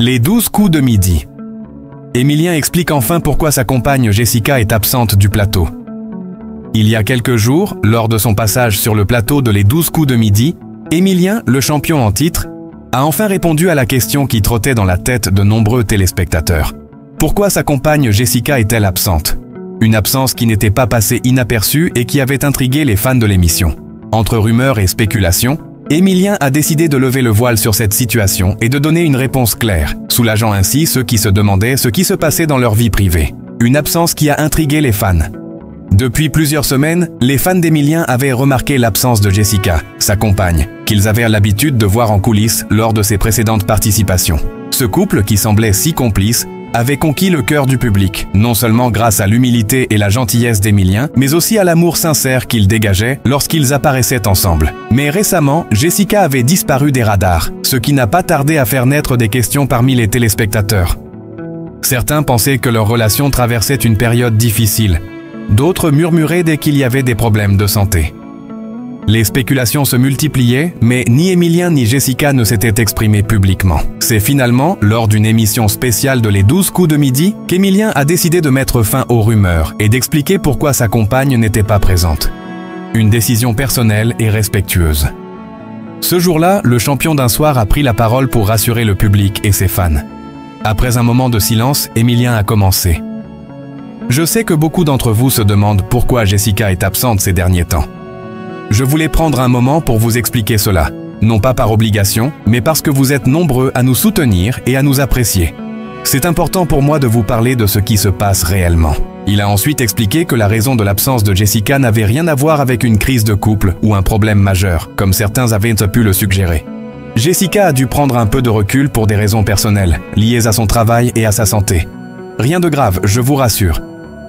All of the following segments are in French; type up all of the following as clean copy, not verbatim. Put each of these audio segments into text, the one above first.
Les 12 coups de midi. Émilien explique enfin pourquoi sa compagne Jessica est absente du plateau. Il y a quelques jours, lors de son passage sur le plateau de Les 12 coups de midi, Émilien, le champion en titre, a enfin répondu à la question qui trottait dans la tête de nombreux téléspectateurs. Pourquoi sa compagne Jessica est-elle absente? Une absence qui n'était pas passée inaperçue et qui avait intrigué les fans de l'émission. Entre rumeurs et spéculations, Émilien a décidé de lever le voile sur cette situation et de donner une réponse claire, soulageant ainsi ceux qui se demandaient ce qui se passait dans leur vie privée. Une absence qui a intrigué les fans. Depuis plusieurs semaines, les fans d'Émilien avaient remarqué l'absence de Jessica, sa compagne, qu'ils avaient l'habitude de voir en coulisses lors de ses précédentes participations. Ce couple, qui semblait si complice, avait conquis le cœur du public, non seulement grâce à l'humilité et la gentillesse d'Émilien, mais aussi à l'amour sincère qu'il dégageait lorsqu'ils apparaissaient ensemble. Mais récemment, Jessica avait disparu des radars, ce qui n'a pas tardé à faire naître des questions parmi les téléspectateurs. Certains pensaient que leur relation traversait une période difficile. D'autres murmuraient dès qu'il y avait des problèmes de santé. Les spéculations se multipliaient, mais ni Émilien ni Jessica ne s'étaient exprimés publiquement. C'est finalement, lors d'une émission spéciale de Les 12 coups de midi, qu'Émilien a décidé de mettre fin aux rumeurs et d'expliquer pourquoi sa compagne n'était pas présente. Une décision personnelle et respectueuse. Ce jour-là, le champion d'un soir a pris la parole pour rassurer le public et ses fans. Après un moment de silence, Émilien a commencé. Je sais que beaucoup d'entre vous se demandent pourquoi Jessica est absente ces derniers temps. Je voulais prendre un moment pour vous expliquer cela, non pas par obligation, mais parce que vous êtes nombreux à nous soutenir et à nous apprécier. C'est important pour moi de vous parler de ce qui se passe réellement. Il a ensuite expliqué que la raison de l'absence de Jessica n'avait rien à voir avec une crise de couple ou un problème majeur, comme certains avaient pu le suggérer. Jessica a dû prendre un peu de recul pour des raisons personnelles, liées à son travail et à sa santé. Rien de grave, je vous rassure.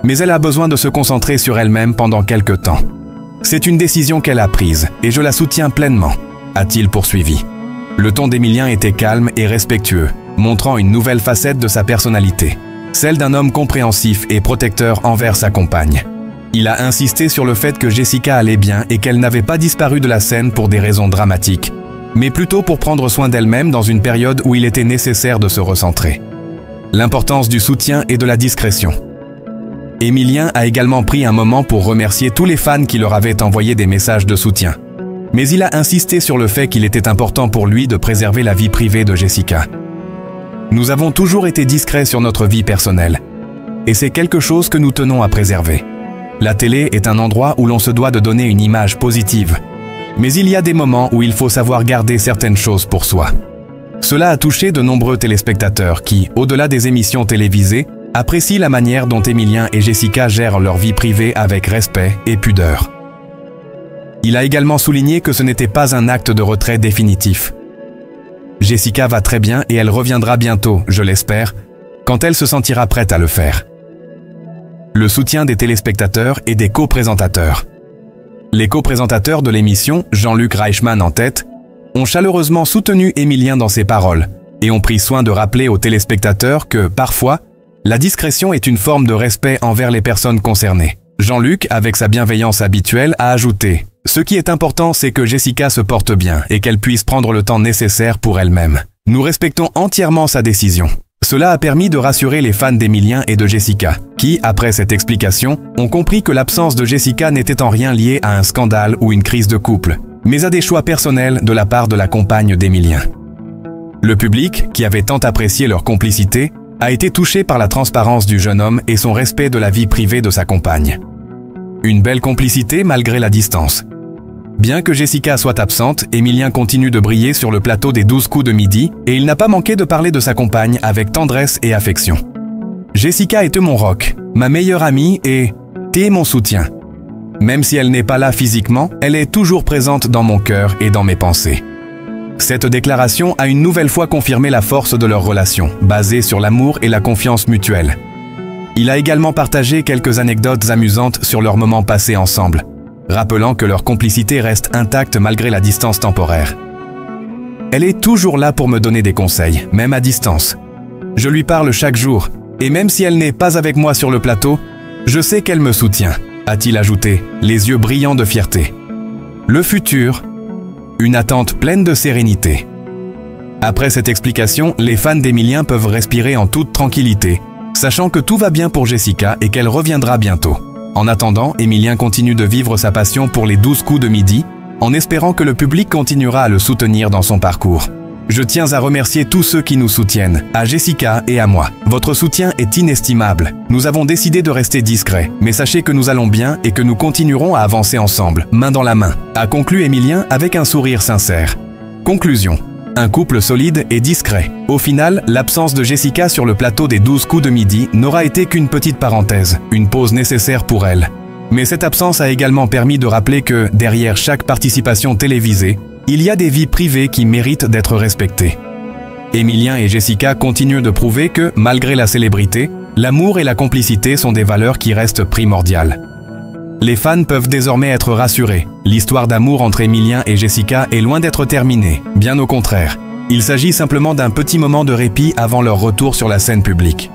Mais elle a besoin de se concentrer sur elle-même pendant quelques temps. C'est une décision qu'elle a prise, et je la soutiens pleinement, a-t-il poursuivi. Le ton d'Émilien était calme et respectueux, montrant une nouvelle facette de sa personnalité, celle d'un homme compréhensif et protecteur envers sa compagne. Il a insisté sur le fait que Jessica allait bien et qu'elle n'avait pas disparu de la scène pour des raisons dramatiques, mais plutôt pour prendre soin d'elle-même dans une période où il était nécessaire de se recentrer. L'importance du soutien et de la discrétion. Émilien a également pris un moment pour remercier tous les fans qui leur avaient envoyé des messages de soutien. Mais il a insisté sur le fait qu'il était important pour lui de préserver la vie privée de Jessica. Nous avons toujours été discrets sur notre vie personnelle. Et c'est quelque chose que nous tenons à préserver. La télé est un endroit où l'on se doit de donner une image positive. Mais il y a des moments où il faut savoir garder certaines choses pour soi. Cela a touché de nombreux téléspectateurs qui, au-delà des émissions télévisées, apprécient la manière dont Émilien et Jessica gèrent leur vie privée avec respect et pudeur. Il a également souligné que ce n'était pas un acte de retrait définitif. Jessica va très bien et elle reviendra bientôt, je l'espère, quand elle se sentira prête à le faire. Le soutien des téléspectateurs et des co-présentateurs. Les co-présentateurs de l'émission, Jean-Luc Reichmann en tête, ont chaleureusement soutenu Émilien dans ses paroles et ont pris soin de rappeler aux téléspectateurs que, parfois, la discrétion est une forme de respect envers les personnes concernées. Jean-Luc, avec sa bienveillance habituelle, a ajouté « Ce qui est important, c'est que Jessica se porte bien et qu'elle puisse prendre le temps nécessaire pour elle-même. Nous respectons entièrement sa décision. » Cela a permis de rassurer les fans d'Émilien et de Jessica, qui, après cette explication, ont compris que l'absence de Jessica n'était en rien liée à un scandale ou une crise de couple, mais à des choix personnels de la part de la compagne d'Émilien. Le public, qui avait tant apprécié leur complicité, a été touché par la transparence du jeune homme et son respect de la vie privée de sa compagne. Une belle complicité malgré la distance. Bien que Jessica soit absente, Émilien continue de briller sur le plateau des 12 coups de midi et il n'a pas manqué de parler de sa compagne avec tendresse et affection. Jessica est mon rock, ma meilleure amie et t'es mon soutien. Même si elle n'est pas là physiquement, elle est toujours présente dans mon cœur et dans mes pensées. Cette déclaration a une nouvelle fois confirmé la force de leur relation, basée sur l'amour et la confiance mutuelle. Il a également partagé quelques anecdotes amusantes sur leurs moments passés ensemble, rappelant que leur complicité reste intacte malgré la distance temporaire. Elle est toujours là pour me donner des conseils, même à distance. Je lui parle chaque jour, et même si elle n'est pas avec moi sur le plateau, je sais qu'elle me soutient, a-t-il ajouté, les yeux brillants de fierté. Le futur, une attente pleine de sérénité. Après cette explication, les fans d'Emilien peuvent respirer en toute tranquillité, sachant que tout va bien pour Jessica et qu'elle reviendra bientôt. En attendant, Emilien continue de vivre sa passion pour les 12 coups de midi, en espérant que le public continuera à le soutenir dans son parcours. Je tiens à remercier tous ceux qui nous soutiennent, à Jessica et à moi. Votre soutien est inestimable. Nous avons décidé de rester discrets, mais sachez que nous allons bien et que nous continuerons à avancer ensemble, main dans la main, a conclu Emilien avec un sourire sincère. Conclusion. Un couple solide et discret. Au final, l'absence de Jessica sur le plateau des 12 coups de midi n'aura été qu'une petite parenthèse, une pause nécessaire pour elle. Mais cette absence a également permis de rappeler que, derrière chaque participation télévisée, il y a des vies privées qui méritent d'être respectées. Emilien et Jessica continuent de prouver que, malgré la célébrité, l'amour et la complicité sont des valeurs qui restent primordiales. Les fans peuvent désormais être rassurés. L'histoire d'amour entre Emilien et Jessica est loin d'être terminée, bien au contraire. Il s'agit simplement d'un petit moment de répit avant leur retour sur la scène publique.